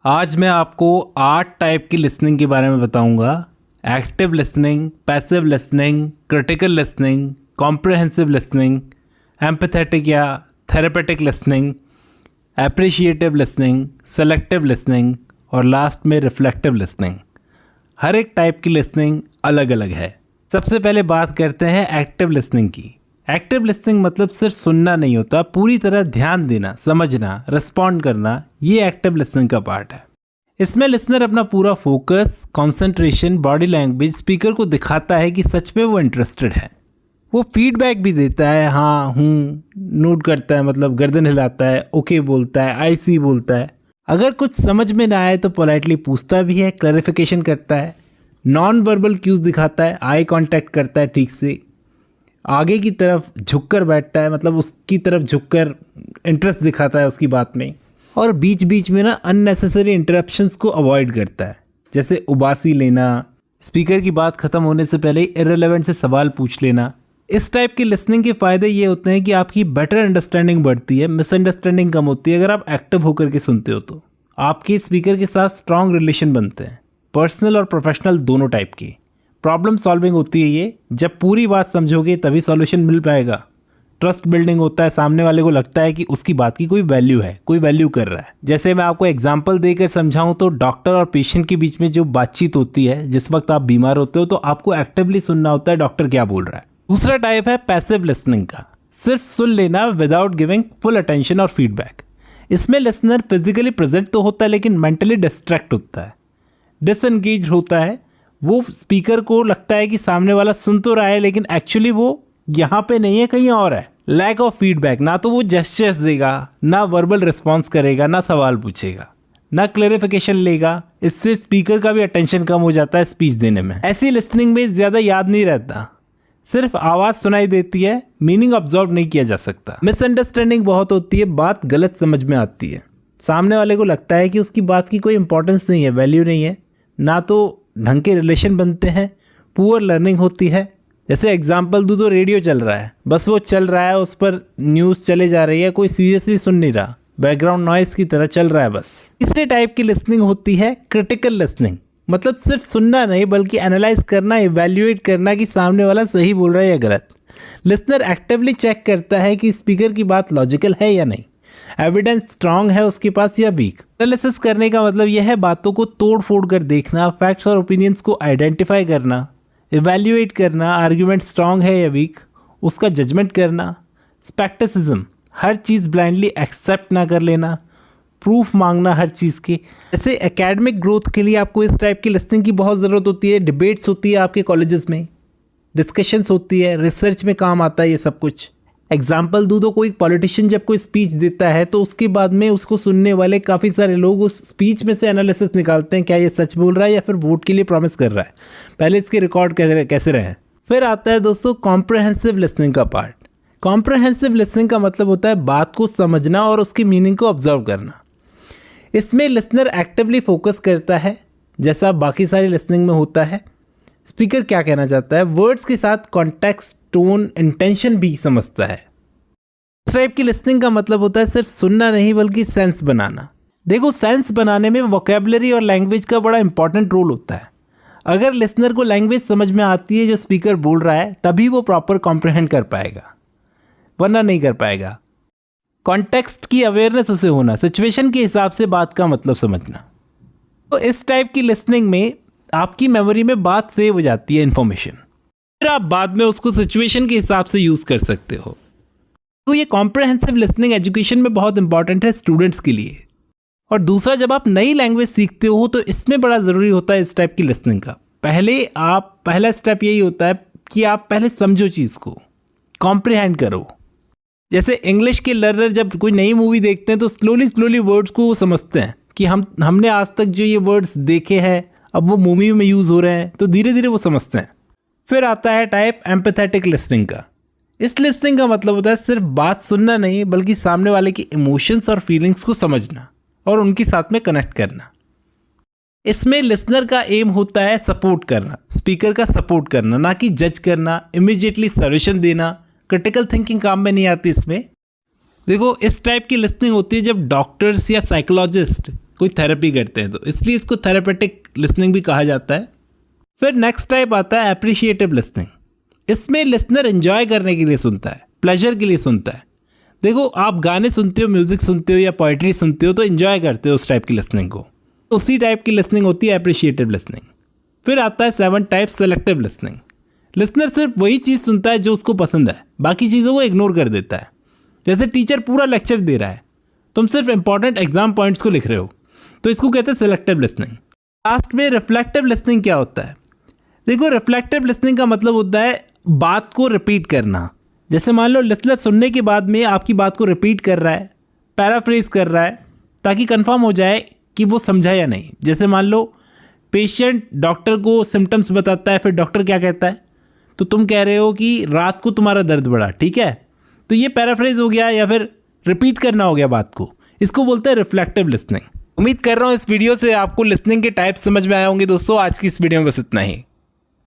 आज मैं आपको 8 टाइप की लिसनिंग के बारे में बताऊंगा। Active listening, passive listening, critical listening, comprehensive listening, empathetic या therapeutic listening, appreciative listening, selective listening और लास्ट में रिफ्लेक्टिव लिसनिंग। हर एक टाइप की लिसनिंग अलग अलग है। सबसे पहले बात करते हैं एक्टिव लिसनिंग की। एक्टिव लिसनिंग मतलब सिर्फ सुनना नहीं होता, पूरी तरह ध्यान देना, समझना, रिस्पॉन्ड करना, ये एक्टिव लिसनिंग का पार्ट है। इसमें लिसनर अपना पूरा focus, concentration, body language speaker को दिखाता है कि सच में वो इंटरेस्टेड है। वो फीडबैक भी देता है, हाँ हूँ, नोट करता है, मतलब गर्दन हिलाता है, ओके बोलता है, आई सी बोलता है। अगर कुछ समझ में ना आए तो पोलाइटली पूछता भी है, क्लैरिफिकेशन करता है, नॉन वर्बल क्यूज दिखाता है, आई कांटेक्ट करता है, ठीक से आगे की तरफ झुककर बैठता है, मतलब उसकी तरफ झुककर इंटरेस्ट दिखाता है उसकी बात में, और बीच बीच में ना अननेसेसरी इंटरप्शंस को अवॉइड करता है, जैसे उबासी लेना, स्पीकर की बात खत्म होने से पहले इररिलेवेंट से सवाल पूछ लेना। इस टाइप की लिसनिंग के फ़ायदे ये होते हैं कि आपकी बेटर अंडरस्टैंडिंग बढ़ती है, मिसअंडरस्टैंडिंग कम होती है। अगर आप एक्टिव होकर के सुनते हो तो आपके स्पीकर के साथ स्ट्रॉन्ग रिलेशन बनते हैं, पर्सनल और प्रोफेशनल दोनों टाइप की। प्रॉब्लम सॉल्विंग होती है ये, जब पूरी बात समझोगे तभी सॉल्यूशन मिल पाएगा। ट्रस्ट बिल्डिंग होता है, सामने वाले को लगता है कि उसकी बात की कोई वैल्यू है, कोई वैल्यू कर रहा है। जैसे मैं आपको एग्जांपल देकर समझाऊं तो डॉक्टर और पेशेंट के बीच में जो बातचीत होती है, जिस वक्त आप बीमार होते हो तो आपको एक्टिवली सुनना होता है डॉक्टर क्या बोल रहा है। दूसरा टाइप है पैसिव लिसनिंग का, सिर्फ सुन लेना विदाउट गिविंग फुल अटेंशन और फीडबैक। इसमें लिसनर फिजिकली प्रेजेंट तो होता है लेकिन मेंटली डिस्ट्रैक्ट होता है, डिसएंगेज होता है। वो स्पीकर को लगता है कि सामने वाला सुन तो रहा है लेकिन एक्चुअली वो यहाँ पे नहीं है, कहीं और है। लैक ऑफ फीडबैक, ना तो वो जेस्चर्स देगा, ना वर्बल रिस्पॉन्स करेगा, ना सवाल पूछेगा, ना क्लैरिफिकेशन लेगा। इससे स्पीकर का भी अटेंशन कम हो जाता है स्पीच देने में। ऐसी लिसनिंग में ज़्यादा याद नहीं रहता, सिर्फ आवाज़ सुनाई देती है, मीनिंग ऑब्जर्व नहीं किया जा सकता। मिसअंडरस्टैंडिंग बहुत होती है, बात गलत समझ में आती है। सामने वाले को लगता है कि उसकी बात की कोई इंपॉर्टेंस नहीं है, वैल्यू नहीं है, ना तो ढंग के रिलेशन बनते हैं, पुअर लर्निंग होती है। जैसे एग्जांपल दूँ तो रेडियो चल रहा है, बस वो चल रहा है, उस पर न्यूज़ चले जा रही है, कोई सीरियसली सुन नहीं रहा, बैकग्राउंड नॉइस की तरह चल रहा है बस। तीसरे टाइप की लिसनिंग होती है क्रिटिकल लिसनिंग, मतलब सिर्फ सुनना नहीं बल्कि एनालाइज करना, इवैल्यूएट करना कि सामने वाला सही बोल रहा है या गलत। लिसनर एक्टिवली चेक करता है कि स्पीकर की बात लॉजिकल है या नहीं, एविडेंस स्ट्रांग है उसके पास या वीक। एनालिसिस करने का मतलब यह है बातों को तोड़ फोड़ कर देखना, फैक्ट्स और ओपिनियंस को आइडेंटिफाई करना, इवैल्यूएट करना, आर्ग्यूमेंट स्ट्रांग है या वीक, उसका जजमेंट करना। स्पेक्टिसिज्म, हर चीज़ ब्लाइंडली एक्सेप्ट ना कर लेना, प्रूफ मांगना हर चीज़ के। ऐसे एकेडमिक ग्रोथ के लिए आपको इस टाइप की लिसनिंग की बहुत ज़रूरत होती है। डिबेट्स होती है आपके कॉलेजेस में, डिस्कशंस होती है, रिसर्च में काम आता है ये सब कुछ। एग्जाम्पल दूँ तो कोई पॉलिटिशियन जब कोई स्पीच देता है तो उसके बाद में उसको सुनने वाले काफ़ी सारे लोग उस स्पीच में से एनालिसिस निकालते हैं, क्या ये सच बोल रहा है या फिर वोट के लिए प्रॉमिस कर रहा है, पहले इसके रिकॉर्ड कैसे रहे। फिर आता है दोस्तों कॉम्प्रिहेंसिव लिसनिंग का पार्ट। कॉम्प्रिहेंसिव लिसनिंग का मतलब होता है बात को समझना और उसकी मीनिंग को ऑब्जर्व करना। इसमें लिसनर एक्टिवली फोकस करता है, जैसा बाकी सारी लिसनिंग में होता है। स्पीकर क्या कहना चाहता है, वर्ड्स के साथ कॉन्टेक्स्ट, टोन, इंटेंशन भी समझता है। इस टाइप की लिसनिंग का मतलब होता है सिर्फ सुनना नहीं बल्कि सेंस बनाना। देखो, सेंस बनाने में वोकैबुलरी और लैंग्वेज का बड़ा इंपॉर्टेंट रोल होता है। अगर लिसनर को लैंग्वेज समझ में आती है जो स्पीकर बोल रहा है तभी वो प्रॉपर कॉम्प्रिहेंड कर पाएगा, वरना नहीं कर पाएगा। कॉन्टेक्स्ट की अवेयरनेस उसे होना, सिचुएशन के हिसाब से बात का मतलब समझना। तो इस टाइप की लिसनिंग में आपकी मेमोरी में बात सेव हो जाती है, इन्फॉर्मेशन, फिर आप बाद में उसको सिचुएशन के हिसाब से यूज़ कर सकते हो। तो ये कॉम्प्रिहेंसिव लिसनिंग एजुकेशन में बहुत इंपॉर्टेंट है स्टूडेंट्स के लिए। और दूसरा, जब आप नई लैंग्वेज सीखते हो तो इसमें बड़ा ज़रूरी होता है इस टाइप की लिसनिंग का। पहला स्टेप यही होता है कि आप पहले समझो चीज़ को, कॉम्प्रिहेंड करो। जैसे इंग्लिश के लर्नर जब कोई नई मूवी देखते हैं तो स्लोली वर्ड्स को समझते हैं कि हमने आज तक जो ये वर्ड्स देखे हैं अब वो मूवी में यूज़ हो रहे हैं, तो धीरे धीरे वो समझते हैं। फिर आता है टाइप एम्पैथेटिक लिसनिंग का। इस लिसनिंग का मतलब होता है सिर्फ बात सुनना नहीं बल्कि सामने वाले की इमोशंस और फीलिंग्स को समझना और उनके साथ में कनेक्ट करना। इसमें लिसनर का एम होता है सपोर्ट करना, स्पीकर का सपोर्ट करना, ना कि जज करना, इमीडिएटली सॉल्यूशन देना। क्रिटिकल थिंकिंग काम में नहीं आती इसमें। देखो, इस टाइप की लिसनिंग होती है जब डॉक्टर्स या साइकोलॉजिस्ट कोई थेरेपी करते हैं तो, इसलिए इसको थेरेपेटिक लिसनिंग भी कहा जाता है। फिर नेक्स्ट टाइप आता है एप्रिशिएटिव लिसनिंग। इसमें लिसनर एंजॉय करने के लिए सुनता है, प्लेजर के लिए सुनता है। देखो, आप गाने सुनते हो, म्यूज़िक सुनते हो या पोइट्री सुनते हो तो एंजॉय करते हो उस टाइप की लिसनिंग को, उसी टाइप की लिसनिंग होती है एप्रिशिएटिव लिसनिंग। फिर आता है 7 टाइप सेलेक्टिव लिसनिंग। लिसनर सिर्फ वही चीज़ सुनता है जो उसको पसंद है, बाकी चीज़ों को इग्नोर कर देता है। जैसे टीचर पूरा लेक्चर दे रहा है, तुम सिर्फ इंपॉर्टेंट एग्जाम पॉइंट्स को लिख रहे हो, तो इसको कहते हैं सेलेक्टिव लिसनिंग। लास्ट में रिफ्लेक्टिव लिसनिंग क्या होता है? देखो, रिफ्लेक्टिव लिसनिंग का मतलब होता है बात को रिपीट करना। जैसे मान लो लिसनर सुनने के बाद में आपकी बात को रिपीट कर रहा है, पैराफ्रेज कर रहा है, ताकि कंफर्म हो जाए कि वो समझा या नहीं। जैसे मान लो पेशेंट डॉक्टर को सिम्टम्स बताता है, फिर डॉक्टर क्या कहता है, तो तुम कह रहे हो कि रात को तुम्हारा दर्द बढ़ा, ठीक है, तो ये पैराफ्रेज हो गया या फिर रिपीट करना हो गया बात को। इसको बोलते हैं रिफ्लेक्टिव लिसनिंग। उम्मीद कर रहा हूँ इस वीडियो से आपको लिसनिंग के टाइप समझ में आए होंगे। दोस्तों, आज की इस वीडियो में बस इतना ही।